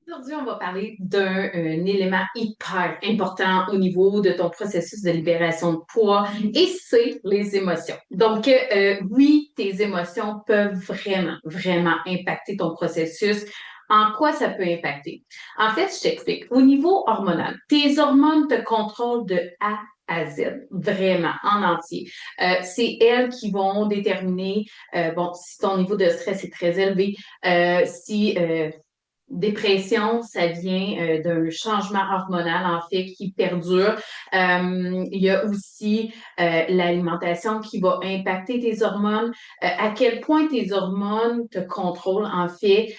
Aujourd'hui, on va parler d'un élément hyper important au niveau de ton processus de libération de poids et c'est les émotions. Donc, oui, tes émotions peuvent vraiment, vraiment impacter ton processus. En quoi ça peut impacter? En fait, je t'explique. Au niveau hormonal, tes hormones te contrôlent de A à Z, vraiment, en entier. C'est elles qui vont déterminer, bon, si ton niveau de stress est très élevé, si dépression, ça vient d'un changement hormonal, en fait, qui perdure. Il y a aussi l'alimentation qui va impacter tes hormones. À quel point tes hormones te contrôlent, en fait.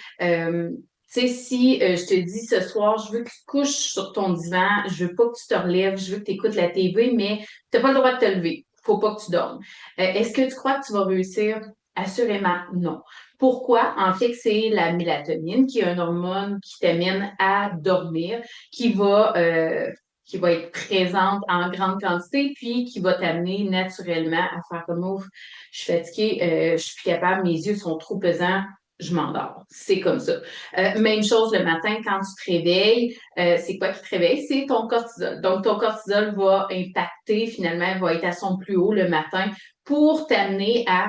Tu sais, si je te dis ce soir, je veux que tu te couches sur ton divan, je veux pas que tu te relèves, je veux que tu écoutes la TV, mais tu n'as pas le droit de te lever. Faut pas que tu dormes. Est-ce que tu crois que tu vas réussir? Assurément, non. Pourquoi? En fait, c'est la mélatonine, qui est une hormone qui t'amène à dormir, qui va être présente en grande quantité, puis qui va t'amener naturellement à faire comme ouf, je suis fatiguée, je suis plus capable, mes yeux sont trop pesants, je m'endors. C'est comme ça. Même chose le matin, quand tu te réveilles, c'est quoi qui te réveille? C'est ton cortisol. Donc, ton cortisol va impacter, finalement, va être à son plus haut le matin pour t'amener à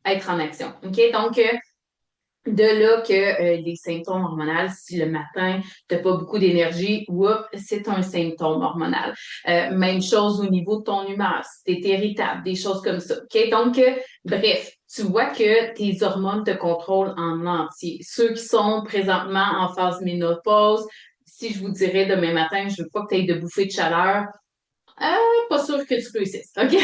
être en action. OK? Donc, de là que les symptômes hormonaux, si le matin, tu n'as pas beaucoup d'énergie, c'est un symptôme hormonal. Même chose au niveau de ton humeur, si tu es irritable, des choses comme ça. OK? Donc, bref, tu vois que tes hormones te contrôlent en entier. Ceux qui sont présentement en phase ménopause, si je vous dirais demain matin, je veux pas que tu aies de bouffée de chaleur, pas sûr que tu réussisses, OK?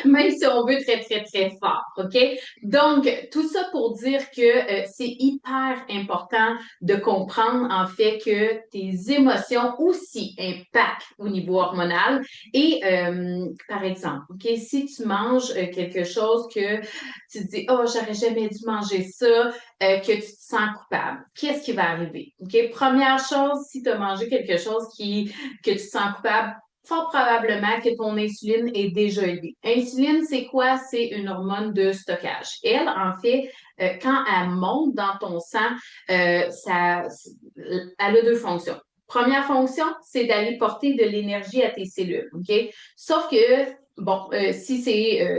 Même si on veut très, très, très fort, OK? Donc, tout ça pour dire que c'est hyper important de comprendre, en fait, que tes émotions aussi impactent au niveau hormonal. Et, par exemple, OK, si tu manges quelque chose que tu te dis, oh, j'aurais jamais dû manger ça, que tu te sens coupable, qu'est-ce qui va arriver? OK? Première chose, si tu as mangé quelque chose que tu te sens coupable, fort probablement que ton insuline est déjà élevée. Insuline, c'est quoi? C'est une hormone de stockage. Elle, en fait, quand elle monte dans ton sang, elle a deux fonctions. Première fonction, c'est d'aller porter de l'énergie à tes cellules. OK? Sauf que, bon, si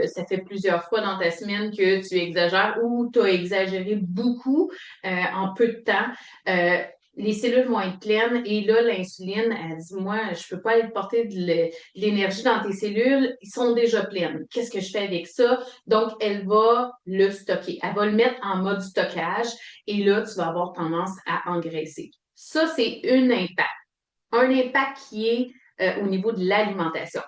ça fait plusieurs fois dans ta semaine que tu exagères ou tu as exagéré beaucoup en peu de temps, les cellules vont être pleines et là, l'insuline, elle dit, moi, je peux pas aller porter de l'énergie dans tes cellules, ils sont déjà pleines. Qu'est-ce que je fais avec ça? Donc, elle va le stocker. Elle va le mettre en mode stockage et là, tu vas avoir tendance à engraisser. Ça, c'est un impact. Un impact qui est au niveau de l'alimentation.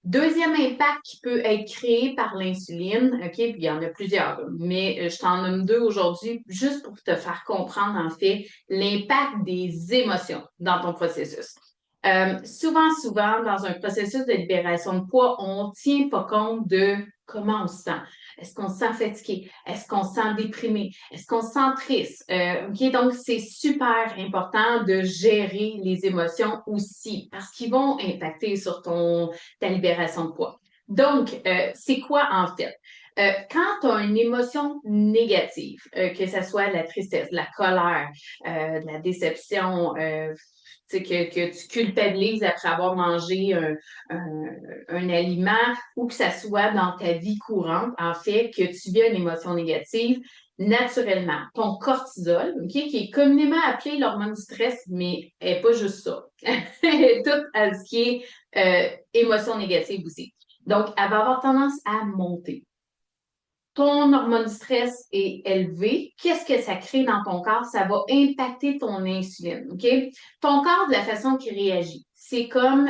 Deuxième impact qui peut être créé par l'insuline, OK, puis il y en a plusieurs, mais je t'en nomme deux aujourd'hui juste pour te faire comprendre, en fait, l'impact des émotions dans ton processus. Souvent, dans un processus de libération de poids, on ne tient pas compte de comment on se sent. Est-ce qu'on se sent fatigué? Est-ce qu'on se sent déprimé? Est-ce qu'on se sent triste? OK, donc c'est super important de gérer les émotions aussi parce qu'ils vont impacter sur ta libération de poids. Donc, c'est quoi en fait? Quand tu as une émotion négative, que ce soit la tristesse, la colère, de la déception, que tu culpabilises après avoir mangé un aliment ou que ça soit dans ta vie courante, en fait, que tu vis une émotion négative, naturellement, ton cortisol, okay, qui est communément appelé l'hormone du stress, mais elle n'est pas juste ça. Tout ce qui est émotion négative aussi. Donc, elle va avoir tendance à monter. Ton hormone du stress est élevée. Qu'est-ce que ça crée dans ton corps? Ça va impacter ton insuline, OK? Ton corps, de la façon qu'il réagit, c'est comme,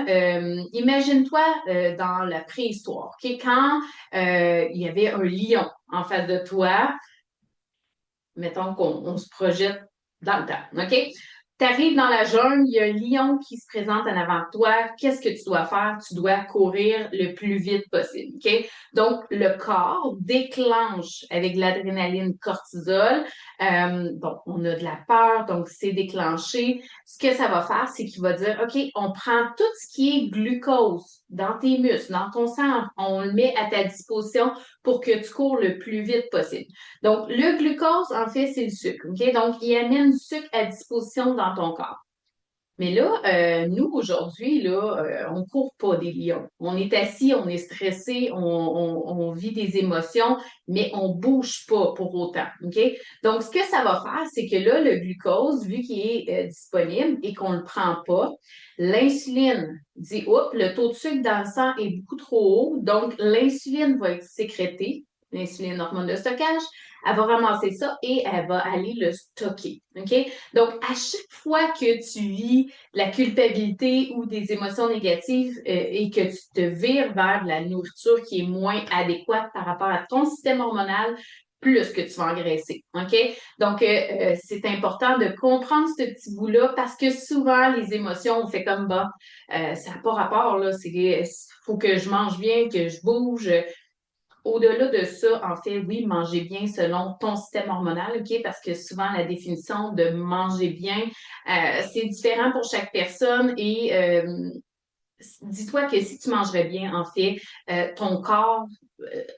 imagine-toi dans la préhistoire, OK? Quand il y avait un lion en face de toi, mettons qu'on se projette dans le temps, OK? Tu arrives dans la jungle, il y a un lion qui se présente en avant de toi. Qu'est-ce que tu dois faire? Tu dois courir le plus vite possible, OK? Donc, le corps déclenche avec l'adrénaline cortisol Donc, on a de la peur, donc c'est déclenché. Ce que ça va faire, c'est qu'il va dire, OK, on prend tout ce qui est glucose dans tes muscles, dans ton sang, on le met à ta disposition pour que tu cours le plus vite possible. Donc, le glucose, en fait, c'est le sucre, OK? Donc, il amène du sucre à disposition dans ton corps. Mais là, nous, aujourd'hui, là, on court pas des lions. On est assis, on est stressé, on vit des émotions, mais on bouge pas pour autant. OK? Donc, ce que ça va faire, c'est que là, le glucose, vu qu'il est disponible et qu'on le prend pas, l'insuline dit, oups, le taux de sucre dans le sang est beaucoup trop haut. Donc, l'insuline va être sécrétée, l'insuline hormone de stockage. Elle va ramasser ça et elle va aller le stocker. OK? Donc, à chaque fois que tu vis la culpabilité ou des émotions négatives et que tu te vires vers de la nourriture qui est moins adéquate par rapport à ton système hormonal, plus que tu vas engraisser. OK? Donc, c'est important de comprendre ce petit bout-là parce que souvent, les émotions, on fait comme bas. Ça n'a pas rapport, là. C'est faut que je mange bien, que je bouge. Au-delà de ça, en fait, oui, manger bien selon ton système hormonal, OK? Parce que souvent, la définition de manger bien, c'est différent pour chaque personne et dis-toi que si tu mangerais bien, en fait, ton corps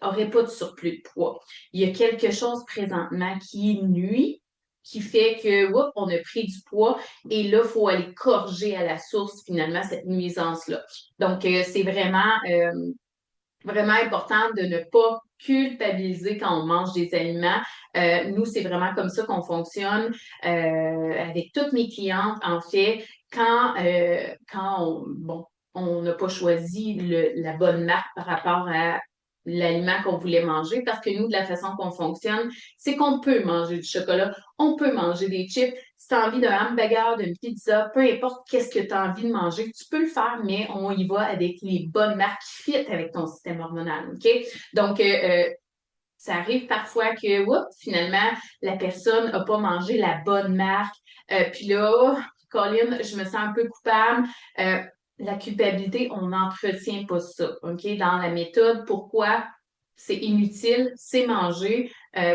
aurait pas de surplus de poids. Il y a quelque chose présentement qui nuit, qui fait que, oups, on a pris du poids et là, il faut aller corriger à la source, finalement, cette nuisance-là. Donc, c'est vraiment important de ne pas culpabiliser quand on mange des aliments. Nous, c'est vraiment comme ça qu'on fonctionne avec toutes mes clientes. En fait, quand on n'a pas choisi la bonne marque par rapport à l'aliment qu'on voulait manger, parce que nous, de la façon qu'on fonctionne, c'est qu'on peut manger du chocolat, on peut manger des chips. Si tu as envie d'un hamburger, d'une pizza, peu importe qu'est-ce que tu as envie de manger, tu peux le faire, mais on y va avec les bonnes marques qui fit avec ton système hormonal. OK? Donc, ça arrive parfois que, oups, finalement, la personne n'a pas mangé la bonne marque. Puis là, oh, Colin, je me sens un peu coupable. Euh, la culpabilité, on n'entretient pas ça, OK? Dans la méthode, pourquoi c'est inutile, c'est manger.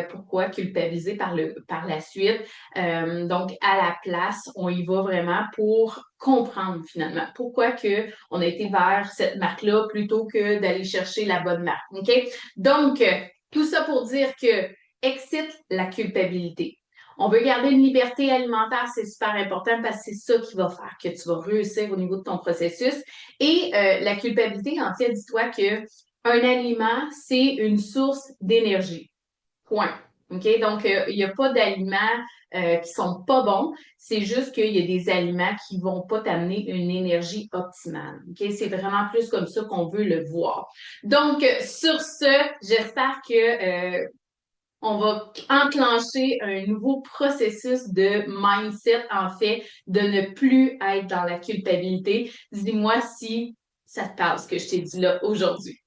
Pourquoi culpabiliser par la suite? Donc, à la place, on y va vraiment pour comprendre finalement pourquoi que on a été vers cette marque-là plutôt que d'aller chercher la bonne marque. OK? Donc, tout ça pour dire que excite la culpabilité. On veut garder une liberté alimentaire, c'est super important parce que c'est ça qui va faire que tu vas réussir au niveau de ton processus. Et la culpabilité, en fait, dis-toi que un aliment, c'est une source d'énergie. Point. OK? Donc, il n'y a pas d'aliments qui sont pas bons. C'est juste qu'il y a des aliments qui vont pas t'amener une énergie optimale. OK? C'est vraiment plus comme ça qu'on veut le voir. Donc, sur ce, j'espère que on va enclencher un nouveau processus de mindset, en fait, de ne plus être dans la culpabilité. Dis-moi si ça te parle, ce que je t'ai dit là aujourd'hui.